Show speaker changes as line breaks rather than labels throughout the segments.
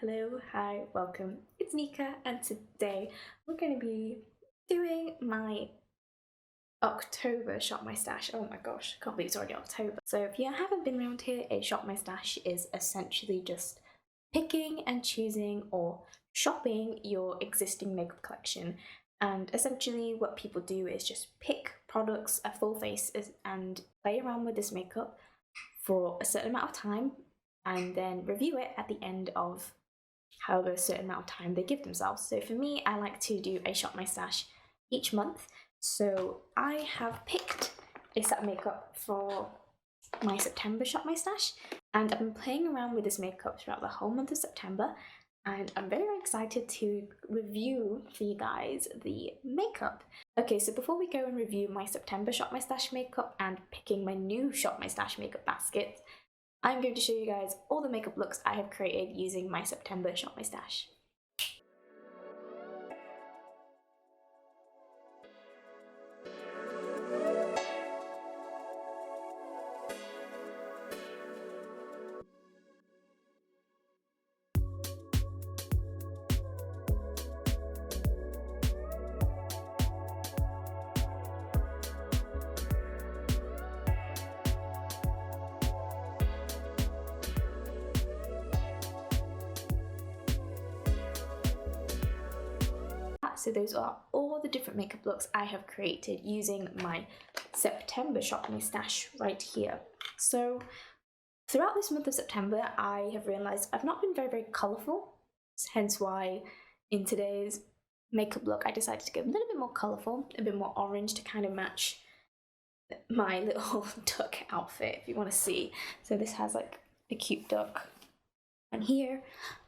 Hello, hi, welcome. It's Nika, and today we're going to be doing my October Shop My Stash. Oh my gosh, I can't believe it's already October. So if you haven't been around here, a Shop My Stash is essentially just picking and choosing or shopping your existing makeup collection. And essentially what people do is just pick products, a full face, and play around with this makeup for a certain amount of time and then review it at the end of however a certain amount of time they give themselves. So for me, I like to do a Shop My Stash each month. So I have picked a set of makeup for my September Shop My Stash, and I've been playing around with this makeup throughout the whole month of September, and I'm very excited to review for you guys the makeup. Okay, so before we go and review my September Shop My Stash makeup and picking my new Shop My Stash makeup basket, I'm going to show you guys all the makeup looks I have created using my September Shop My Stash. So those are all the different makeup looks I have created using my September Shop My Stash right here. So throughout this month of September, I have realized I've not been very colourful, hence why in today's makeup look I decided to go a little bit more colourful, a bit more orange to kind of match my little duck outfit, if you want to see. So this has like a cute duck. And here,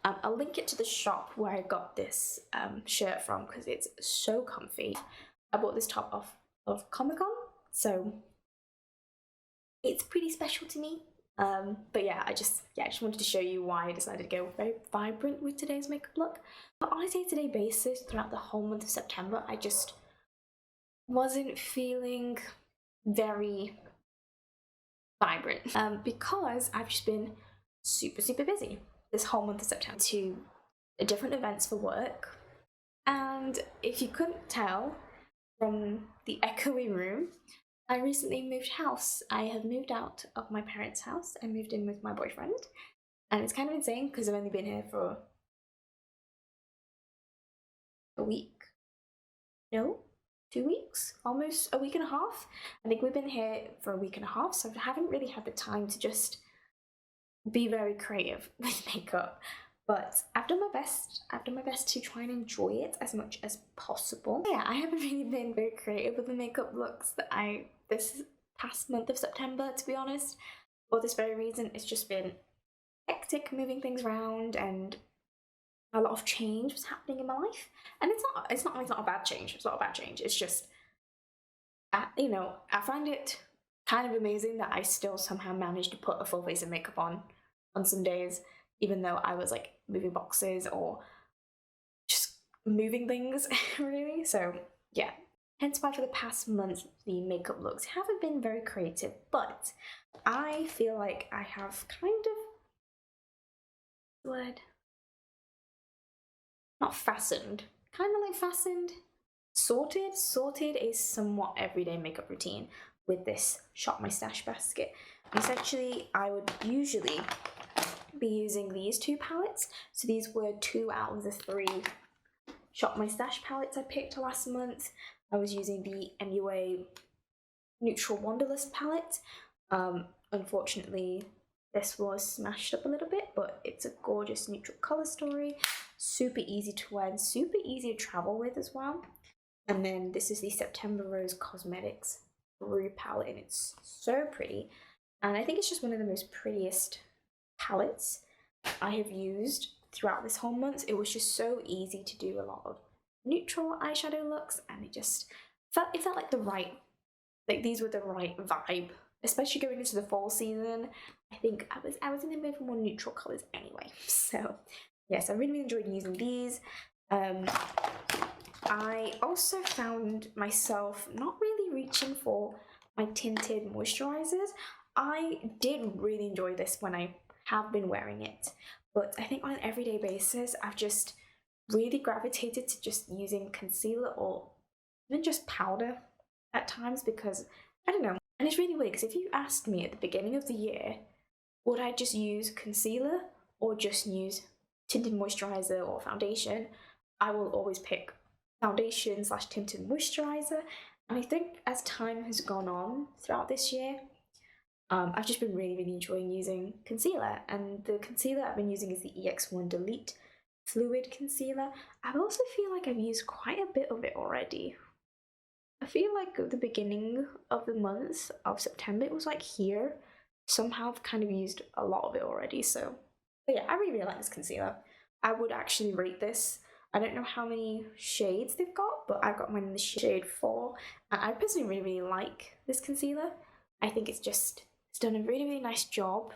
I'll link it to the shop where I got this shirt from because it's so comfy. I bought this top off of Comic-Con, so it's pretty special to me. But yeah, I just wanted to show you why I decided to go very vibrant with today's makeup look. But on a day-to-day basis, throughout the whole month of September, I just wasn't feeling very vibrant because I've just been super busy this whole month of September to different events for work. And if you couldn't tell from the echoey room, I recently moved house. I have moved out of my parents' house and moved in with my boyfriend, and it's kind of insane because I've only been here for a week, no, 2 weeks, almost a week and a half. I think we've been here for a week and a half, so I haven't really had the time to just be very creative with makeup, but I've done my best. I've done my best to try and enjoy it as much as possible. Yeah, I haven't really been very creative with the makeup looks that this past month of September, to be honest. For this very reason, it's just been hectic moving things around and a lot of change was happening in my life. And it's not a bad change. It's not a bad change. It's just, you know, I find it kind of amazing that I still somehow managed to put a full face of makeup on some days, even though I was like moving boxes or just moving things really. So yeah, hence why for the past month the makeup looks haven't been very creative, but I feel like I have kind of not fastened, kind of like fastened, sorted a somewhat everyday makeup routine with this Shop My Stash basket. Essentially, I would usually be using these two palettes. So these were 2 out of the 3 Shop My Stash palettes I picked last month. I was using the MUA Neutral Wanderlust palette. Unfortunately, this was smashed up a little bit, but it's a gorgeous neutral color story. Super easy to wear and super easy to travel with as well. And then this is the September Rose Cosmetics Rue palette, and it's so pretty. And I think it's just one of the most prettiest palettes I have used throughout this whole month. It was just so easy to do a lot of neutral eyeshadow looks, and it felt like the right, like these were the right vibe, especially going into the fall season. I think I was in the mood for more neutral colors anyway. So yes, I really enjoyed using these. I also found myself not really reaching for my tinted moisturizers. I did really enjoy this when I have been wearing it, but I think on an everyday basis, I've just really gravitated to just using concealer or even just powder at times because, I don't know, and it's really weird because if you asked me at the beginning of the year, would I just use concealer or just use tinted moisturizer or foundation, I will always pick foundation / tinted moisturizer. And I think as time has gone on throughout this year, I've just been really enjoying using concealer, and the concealer I've been using is the EX1 Delete Fluid Concealer. I also feel like I've used quite a bit of it already. I feel like at the beginning of the month of September, it was like here. Somehow I've kind of used a lot of it already, so. But yeah, I really like this concealer. I would actually rate this. I don't know how many shades they've got, but I've got mine in the shade 4, and I personally really like this concealer. I think it's done a really nice job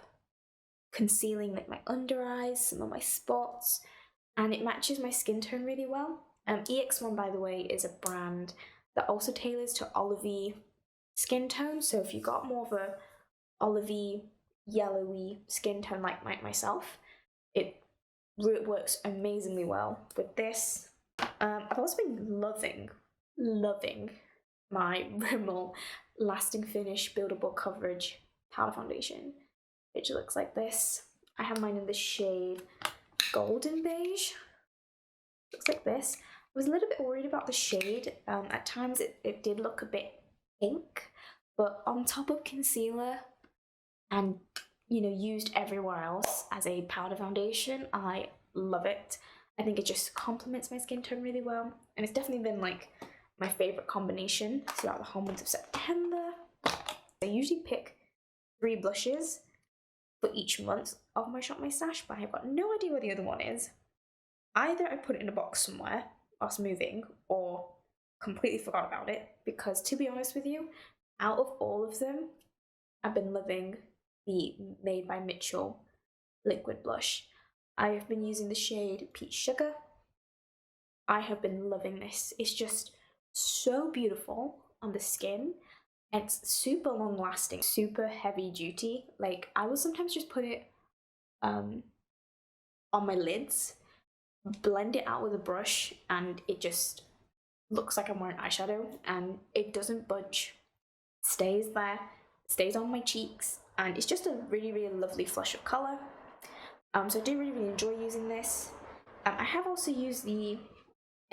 concealing like my under eyes, some of my spots, and it matches my skin tone really well. EX1, by the way, is a brand that also tailors to olivey skin tone, so if you've got more of a olivey, yellowy skin tone like myself, it works amazingly well with this. I've also been loving my Rimmel Lasting Finish Buildable Coverage Powder Foundation, which looks like this. I have mine in the shade Golden Beige. Looks like this. I was a little bit worried about the shade. At times it did look a bit pink, but on top of concealer and, you know, used everywhere else as a powder foundation, I love it. I think it just complements my skin tone really well, and it's definitely been like my favorite combination throughout the whole month of September. I usually pick 3 blushes for each month of my Shop My Stash, but I've got no idea where the other one is. Either I put it in a box somewhere whilst moving, or completely forgot about it, because to be honest with you, out of all of them, I've been loving the Made by Mitchell liquid blush. I have been using the shade Peach Sugar. I have been loving this. It's just so beautiful on the skin. It's super long lasting, super heavy duty. Like, I will sometimes just put it on my lids, blend it out with a brush, and it just looks like I'm wearing eyeshadow, and it doesn't budge. Stays there, stays on my cheeks, and it's just a really lovely flush of colour. So I do really enjoy using this. I have also used the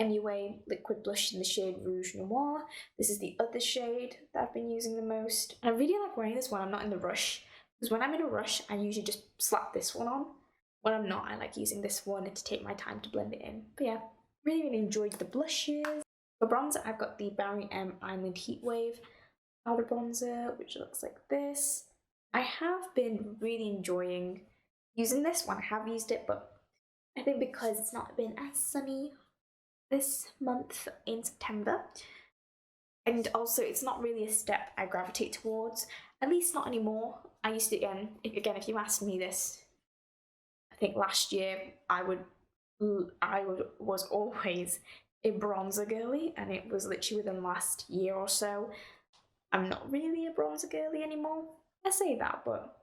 MUA liquid blush in the shade Rouge Noir. This is the other shade that I've been using the most. And I really like wearing this when I'm not in the rush, because when I'm in a rush, I usually just slap this one on. When I'm not, I like using this one to take my time to blend it in. But yeah, really enjoyed the blushes. For bronzer, I've got the Barry M Island Heatwave powder bronzer, which looks like this. I have been really enjoying using this one. I have used it, but I think because it's not been as sunny this month in September, and also it's not really a step I gravitate towards, at least not anymore. I used to, again, if you asked me this, I think last year, I was always a bronzer girly, and it was literally within the last year or so, I'm not really a bronzer girly anymore. I say that, but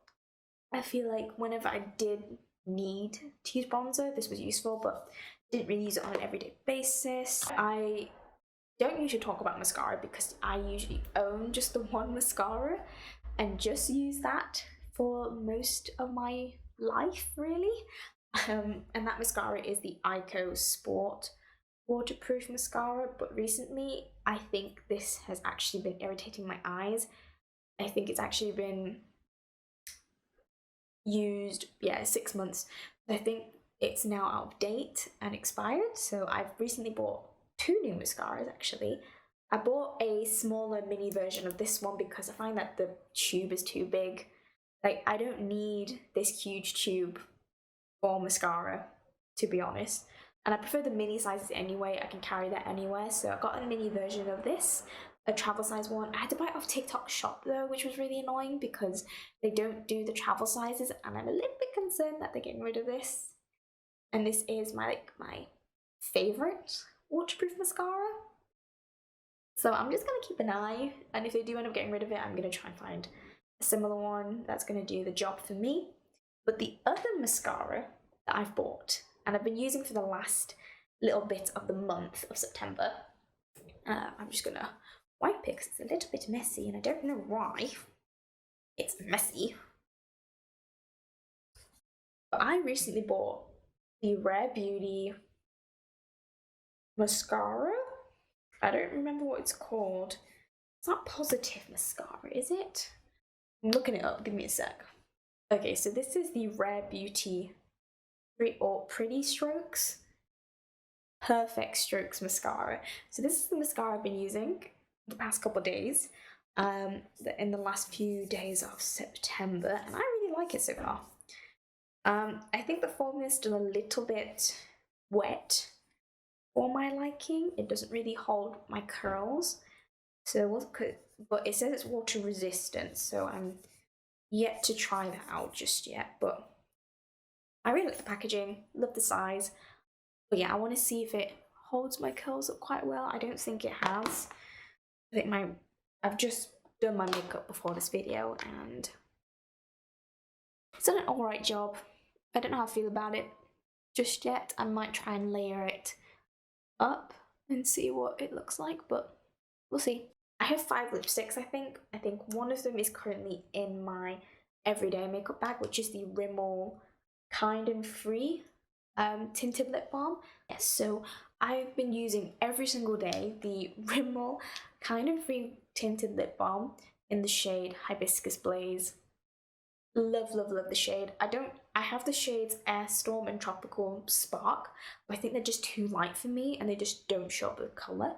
I feel like whenever I did need to use bronzer, this was useful, but didn't really use it on an everyday basis. I don't usually talk about mascara because I usually own just the one mascara and just use that for most of my life, really. And that mascara is the Ico Sport waterproof mascara, but recently I think this has actually been irritating my eyes. I think it's actually been used, 6 months. I think it's now out of date and expired, so I've recently bought 2 new mascaras actually. I bought a smaller mini version of this one because I find that the tube is too big. Like, I don't need this huge tube for mascara, to be honest. And I prefer the mini sizes anyway. I can carry that anywhere. So I got a mini version of this, a travel size one. I had to buy it off TikTok Shop though, which was really annoying because they don't do the travel sizes, and I'm a little bit concerned that they're getting rid of this. And this is my favorite waterproof mascara. So I'm just gonna keep an eye, and if they do end up getting rid of it, I'm gonna try and find a similar one that's gonna do the job for me. But the other mascara that I've bought and I've been using for the last little bit of the month of September. I'm just gonna wipe it because it's a little bit messy and I don't know why it's messy. But I recently bought the Rare Beauty mascara. I don't remember what it's called. It's not Positive Mascara, is it? I'm looking it up, give me a sec. Okay, so this is the Rare Beauty Pretty Strokes Perfect Strokes Mascara. So this is the mascara I've been using the past couple of days, in the last few days of September, and I really like it so far. I think the formula is still a little bit wet for my liking. It doesn't really hold my curls, but it says it's water resistant, so I'm yet to try that out just yet. But I really like the packaging, love the size. But yeah, I want to see if it holds my curls up quite well. I don't think it has. I think I've just done my makeup before this video and it's done an alright job. I don't know how I feel about it just yet. I might try and layer it up and see what it looks like, but we'll see. I have 5 lipsticks, I think. I think one of them is currently in my everyday makeup bag, which is the Rimmel Kind and Free tinted lip balm. Yes, so I've been using every single day the Rimmel Kind and Free tinted lip balm in the shade Hibiscus Blaze. Love, love, love the shade. I have the shades Air Storm and Tropical Spark, but I think they're just too light for me and they just don't show up with colour.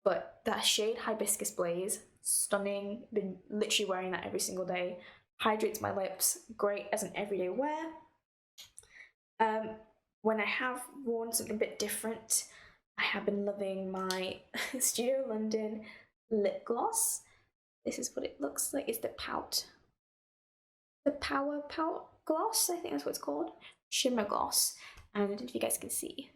But that shade Hibiscus Blaze, stunning. Been literally wearing that every single day. Hydrates my lips, great as an everyday wear. When I have worn something a bit different, I have been loving my Studio London lip gloss. This is what it looks like. It's the Power Pout Gloss, I think that's what it's called. Shimmer gloss. And I don't know if you guys can see.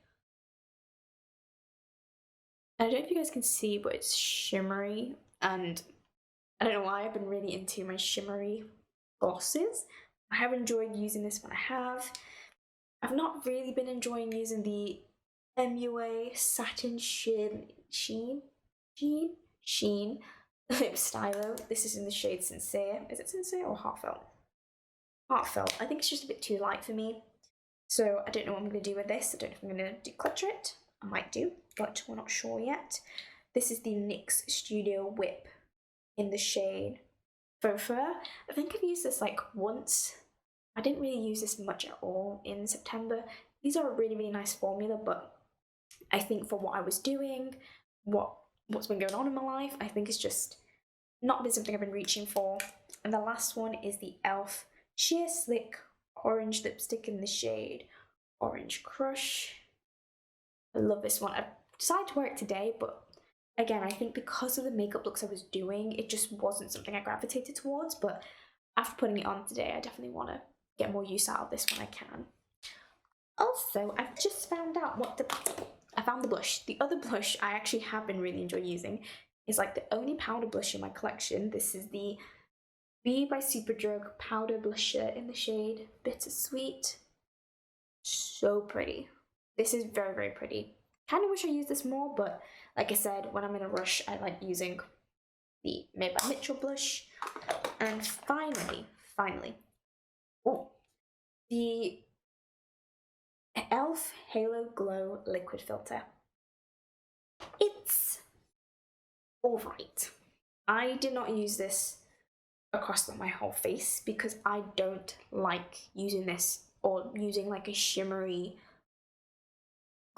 I don't know if you guys can see, but it's shimmery. And I don't know why I've been really into my shimmery glosses. I have enjoyed using this when I have. I've not really been enjoying using the MUA Satin Sheen lip stylo. This is in the shade Sincere. Is it Sincere or Heartfelt? Heartfelt. I think it's just a bit too light for me. So I don't know what I'm going to do with this. I don't know if I'm going to declutter it. I might do, but we're not sure yet. This is the NYX Studio Whip in the shade Faux Fur. I think I've used this like once. I didn't really use this much at all in September. These are a really, really nice formula, but I think for what I was doing, what's been going on in my life, I think it's just not been something I've been reaching for. And the last one is the e.l.f. Sheer Slick Orange Lipstick in the shade Orange Crush. I love this one. I decided to wear it today, but again, I think because of the makeup looks I was doing, it just wasn't something I gravitated towards. But after putting it on today, I definitely want to get more use out of this when I can. Also, I've just found out I found the blush. The other blush I actually have been really enjoying using is like the only powder blush in my collection. This is the B by Superdrug powder blusher in the shade Bittersweet. So pretty. This is very, very pretty. Kind of wish I used this more, but like I said, when I'm in a rush, I like using the Made by Mitchell blush. And finally, the e.l.f. Halo Glow Liquid Filter. It's alright. I did not use this across my whole face because I don't like using this or using like a shimmery,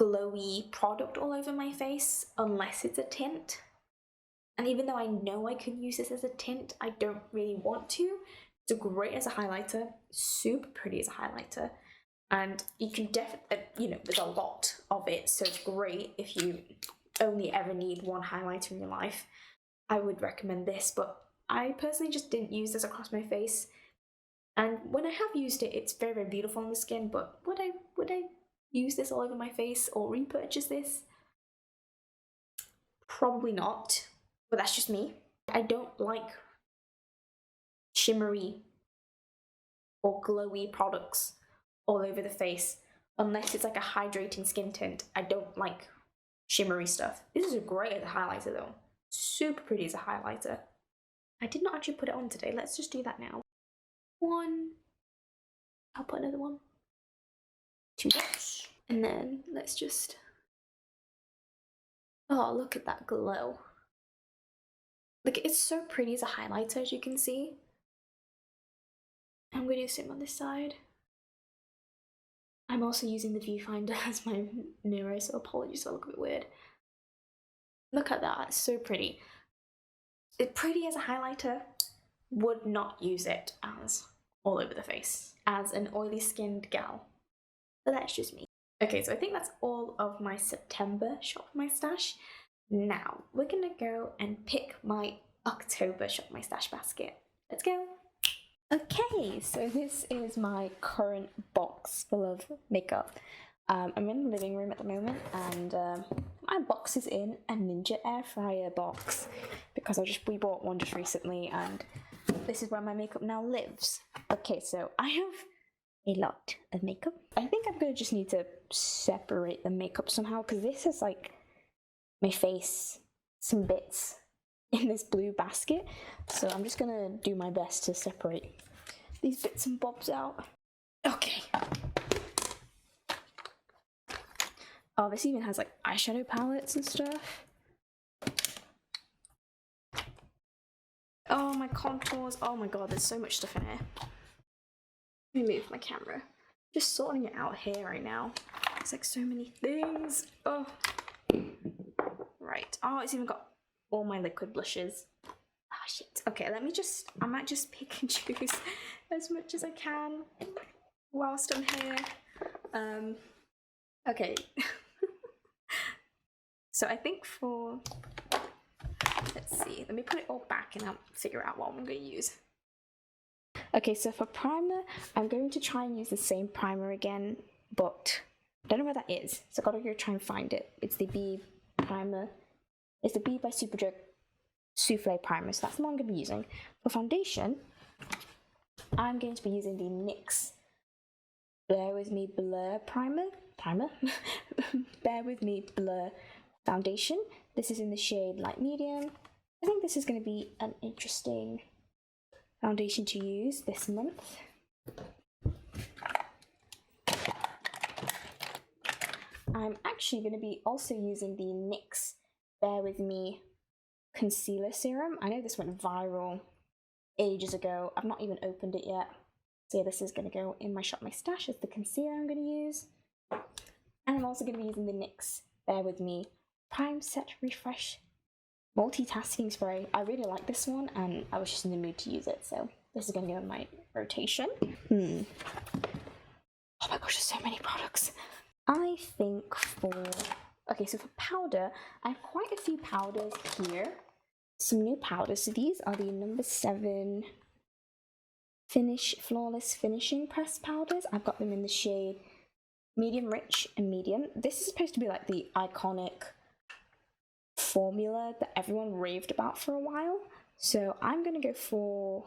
glowy product all over my face unless it's a tint. And even though I know I could use this as a tint, I don't really want to. It's great as a highlighter, super pretty as a highlighter, and you can definitely, there's a lot of it, so it's great if you only ever need one highlighter in your life. I would recommend this, but I personally just didn't use this across my face, and when I have used it, it's very, very beautiful on the skin, but would I use this all over my face or repurchase this? Probably not, but that's just me. I don't like shimmery or glowy products all over the face unless it's like a hydrating skin tint. I don't like shimmery stuff. This is great as a highlighter though. Super pretty as a highlighter. I did not actually put it on today. Let's just do that now. One. I'll put another one. 2 dots. And then let's just... Oh, look at that glow. Look, it's so pretty as a highlighter, as you can see. I'm going to do the same on this side. I'm also using the viewfinder as my mirror, so apologies if I look a bit weird. Look at that, it's so pretty. It's pretty as a highlighter. Would not use it as all over the face, as an oily skinned gal. But that's just me. Okay, so I think that's all of my September Shop My Stash. Now, we're gonna go and pick my October Shop My Stash basket. Let's go. Okay, so this is my current box full of makeup. I'm in the living room at the moment, and my box is in a Ninja air fryer box because we bought one just recently, and this is where my makeup now lives. Okay, so I have a lot of makeup. I think I'm gonna just need to separate the makeup somehow, because this is like my face, some bits in this blue basket. So I'm just gonna do my best to separate these bits and bobs out. Okay. Oh, this even has like eyeshadow palettes and stuff. Oh, my contours. Oh my god, there's so much stuff in here. Let me move my camera. Just sorting it out here right now. It's like so many things. Oh. Right. Oh, it's even got all my liquid blushes. Ah, shit. Okay, I might just pick and choose as much as I can whilst I'm here. Okay. So I think let's see, let me put it all back and I'll figure out what I'm going to use. Okay, so for primer, I'm going to try and use the same primer again, but I don't know where that is, so I've got to go try and find it. It's the B primer. It's the B by Superdrug Souffle primer, so that's the one I'm going to be using. For foundation, I'm going to be using the NYX Bear With Me Blur primer. Bear With Me Blur foundation. This is in the shade light medium. I think this is going to be an interesting foundation to use this month. I'm actually going to be also using the NYX Bear With Me concealer serum. I know this went viral ages ago. I've not even opened it yet. So yeah, this is going to go in my Shop My Stash as the concealer I'm going to use. And I'm also going to be using the NYX Bear With Me Prime Set Refresh multitasking spray. I really like this one and I was just in the mood to use it, so this is going to go in my rotation. Oh my gosh, there's so many products. I think okay, so for powder, I have quite a few powders here. Some new powders. So these are the number 7 Flawless Finishing Press powders. I've got them in the shade medium rich and medium. This is supposed to be like the iconic formula that everyone raved about for a while. So I'm gonna go for,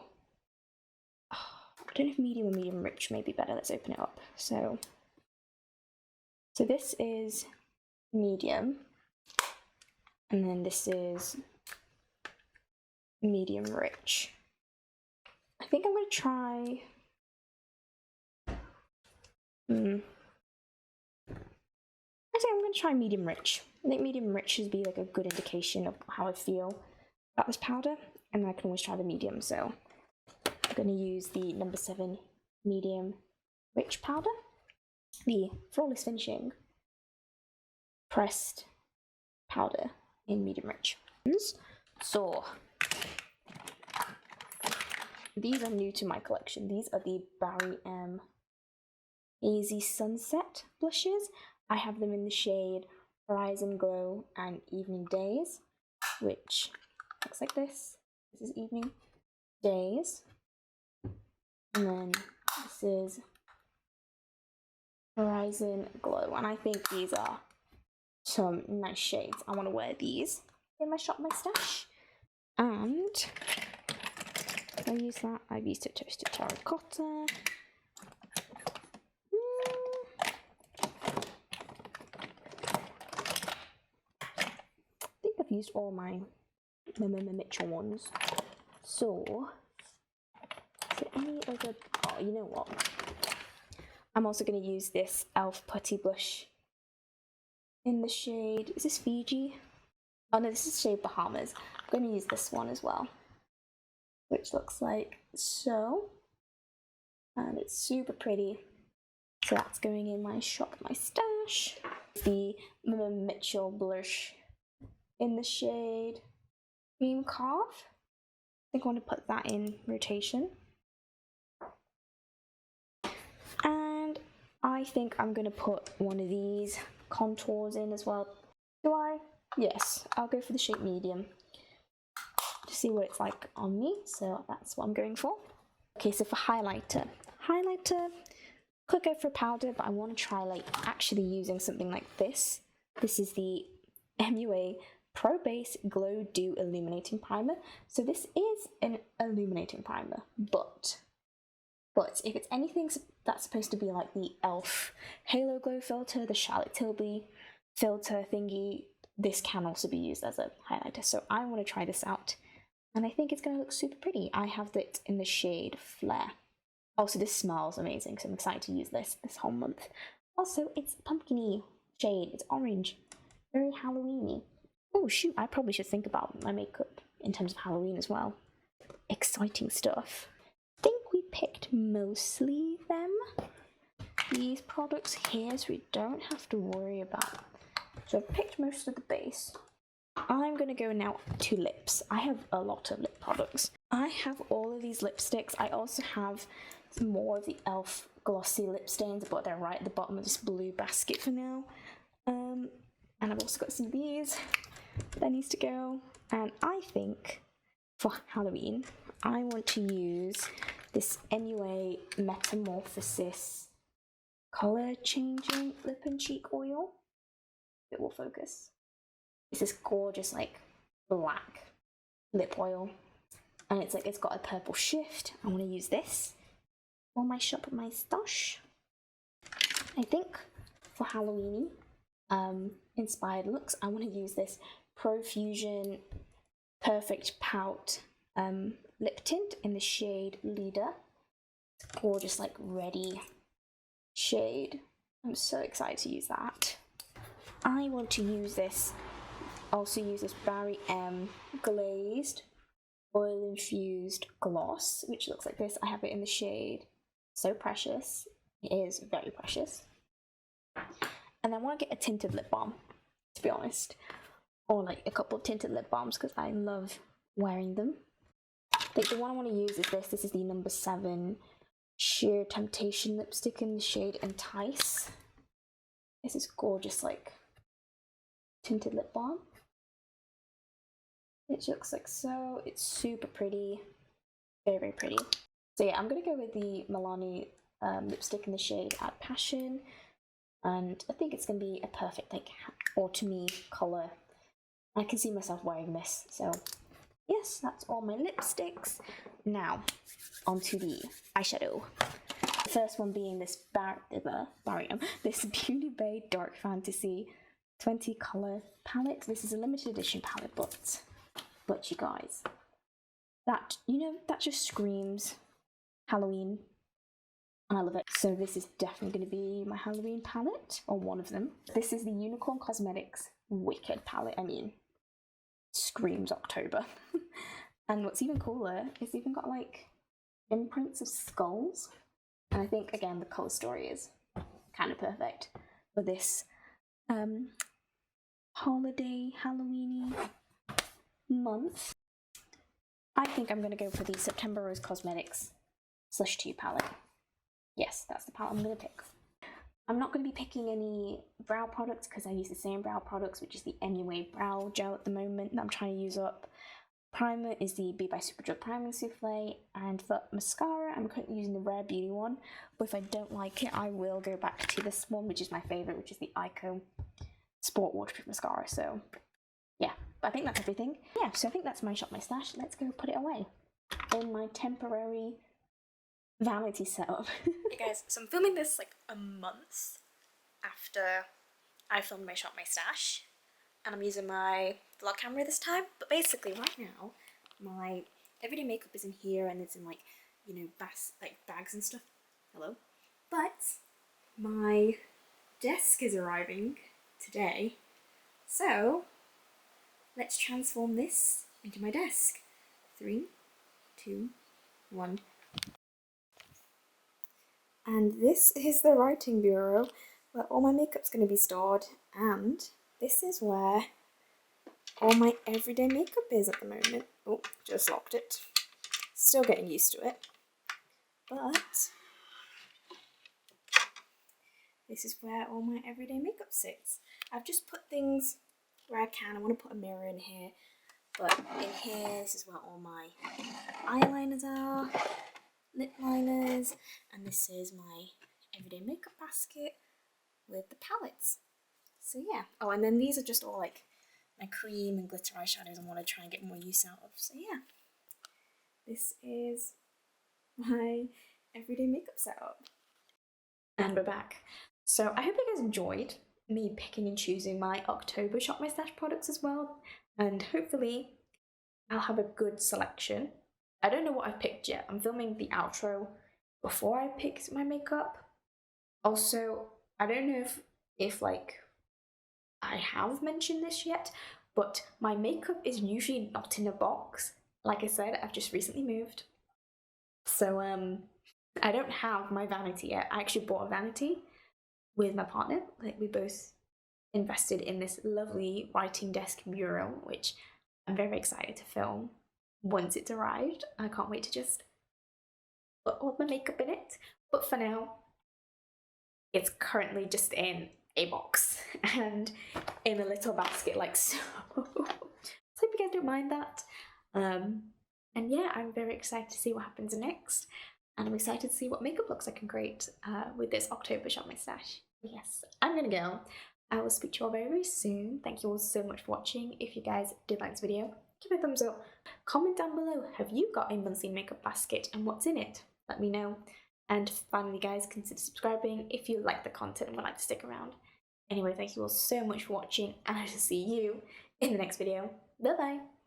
I don't know if medium or medium rich may be better. Let's open it up. So this is medium, and then this is medium rich. I think I'm gonna try, I think I'm going to try medium rich. I think medium rich should be like a good indication of how I feel about this powder, and I can always try the medium. So I'm going to use the number 7 medium rich powder, the Flawless Finishing pressed powder in medium rich. So these are new to my collection. These are the Barry M Hazy Sunset blushes. I have them in the shade Horizon Glow and Evening Days, which looks like this. This is Evening Days. And then this is Horizon Glow. And I think these are some nice shades. I want to wear these in my Shop My Stash. And I use that. I've used it toasted terracotta. used all my Mitchell ones. So, is there any other... Oh, you know what? I'm also going to use this e.l.f. Putty Blush in the shade... Is this Fiji? Oh no, this is shade Bahamas. I'm going to use this one as well, which looks like so. And it's super pretty. So that's going in my shop, my stash. The Mitchell blush in the shade Cream Carve. I think I want to put that in rotation. And I think I'm going to put one of these contours in as well. Do I? Yes, I'll go for the shade medium to see what it's like on me. So that's what I'm going for. Okay, so for highlighter, could go for powder, but I want to try like actually using something like this. This is the MUA Pro Base Glow Dew Illuminating Primer. So this is an illuminating primer, but if it's anything that's supposed to be like the e.l.f. Halo Glow filter, the Charlotte Tilbury filter thingy, this can also be used as a highlighter. So I want to try this out, and I think it's going to look super pretty. I have it in the shade Flare. Also, this smells amazing, so I'm excited to use this whole month. Also, it's pumpkin-y shade. It's orange. Very Halloween-y. Oh, shoot, I probably should think about my makeup in terms of Halloween as well. Exciting stuff. I think we picked mostly them. These products here, so we don't have to worry about. So I've picked most of the base. I'm going to go now to lips. I have a lot of lip products. I have all of these lipsticks. I also have some more of the e.l.f. glossy lip stains, but they're right at the bottom of this blue basket for now. And I've also got some of these that needs to go. And I think for Halloween, I want to use this MUA Metamorphosis Color Changing Lip and Cheek Oil. It will focus. It's this gorgeous like black lip oil, and it's got a purple shift. I want to use this for my shop, my stash. I think for Halloween inspired looks, I want to use this Profusion Perfect Pout lip tint in the shade Leader. It's a gorgeous like reddy shade. I'm so excited to use that. I want to use this. Also use this Barry M glazed oil infused gloss, which looks like this. I have it in the shade So Precious. It is very precious. And I want to get a tinted lip balm, to be honest, or like a couple of tinted lip balms because I love wearing them. I think the one I want to use is this. This is the number 7 Sheer Temptation lipstick in the shade Entice. This is gorgeous, like tinted lip balm. It looks like so. It's super pretty. Very, very pretty. So yeah, I'm going to go with the Milani lipstick in the shade At Passion. And I think it's going to be a perfect like autumny colour. I can see myself wearing this. So yes, that's all my lipsticks. Now, onto the eyeshadow. The first one being this this Beauty Bay Dark Fantasy 20 colour palette. This is a limited edition palette, but you guys, that just screams Halloween, and I love it. So this is definitely going to be my Halloween palette, or one of them. This is the Unicorn Cosmetics Wicked palette. I mean, screams October. And what's even cooler is it's even got like imprints of skulls, and I think again the colour story is kind of perfect for this holiday Halloweeny month. I think I'm going to go for the September Rose Cosmetics /2 palette. Yes, that's the palette I'm going to pick. I'm not going to be picking any brow products because I use the same brow products, which is the MUA Brow Gel at the moment that I'm trying to use up. Primer is the Be by Superdrug Priming Souffle, and for mascara I'm currently using the Rare Beauty one, but if I don't like it I will go back to this one, which is my favourite, which is the Ico Sport Waterproof Mascara. So yeah, I think that's everything. Yeah, so I think that's my shop, my stash. Let's go put it away in my temporary vanity setup. Hey guys, so I'm filming this like a month after I filmed my shop, my stash, and I'm using my vlog camera this time. But basically right now, my everyday makeup is in here and it's in like, you know, bags and stuff. Hello. But my desk is arriving today, so let's transform this into my desk. 3, 2, 1. And this is the writing bureau where all my makeup's going to be stored, and this is where all my everyday makeup is at the moment. Oh, just locked it. Still getting used to it. But this is where all my everyday makeup sits. I've just put things where I can. I want to put a mirror in here, but in here, this is where all my eyeliners are, lip liners, and this is my everyday makeup basket with the palettes. So yeah. Oh, and then these are just all like my cream and glitter eyeshadows I want to try and get more use out of. So yeah, this is my everyday makeup setup. And we're back. So I hope you guys enjoyed me picking and choosing my October Shop My Stash products as well, and hopefully I'll have a good selection. I don't know what I've picked yet. I'm filming the outro before I pick my makeup. Also, I don't know if like I have mentioned this yet, but my makeup is usually not in a box. Like I said, I've just recently moved. So I don't have my vanity yet. I actually bought a vanity with my partner. Like, we both invested in this lovely writing desk bureau, which I'm very excited to film once it's arrived. I can't wait to just put all my makeup in it. But for now, it's currently just in a box and in a little basket like so. So hope you guys don't mind that. And yeah, I'm very excited to see what happens next, and I'm excited to see what makeup looks I can create with this October Shop My Stash. Yes, I'm gonna go. I will speak to you all very, very soon. Thank you all so much for watching. If you guys did like this video, give it a thumbs up. Comment down below, have you got a monthly makeup basket and what's in it? Let me know. And finally guys, consider subscribing if you like the content and would like to stick around. Anyway, thank you all so much for watching, and I shall see you in the next video. Bye bye!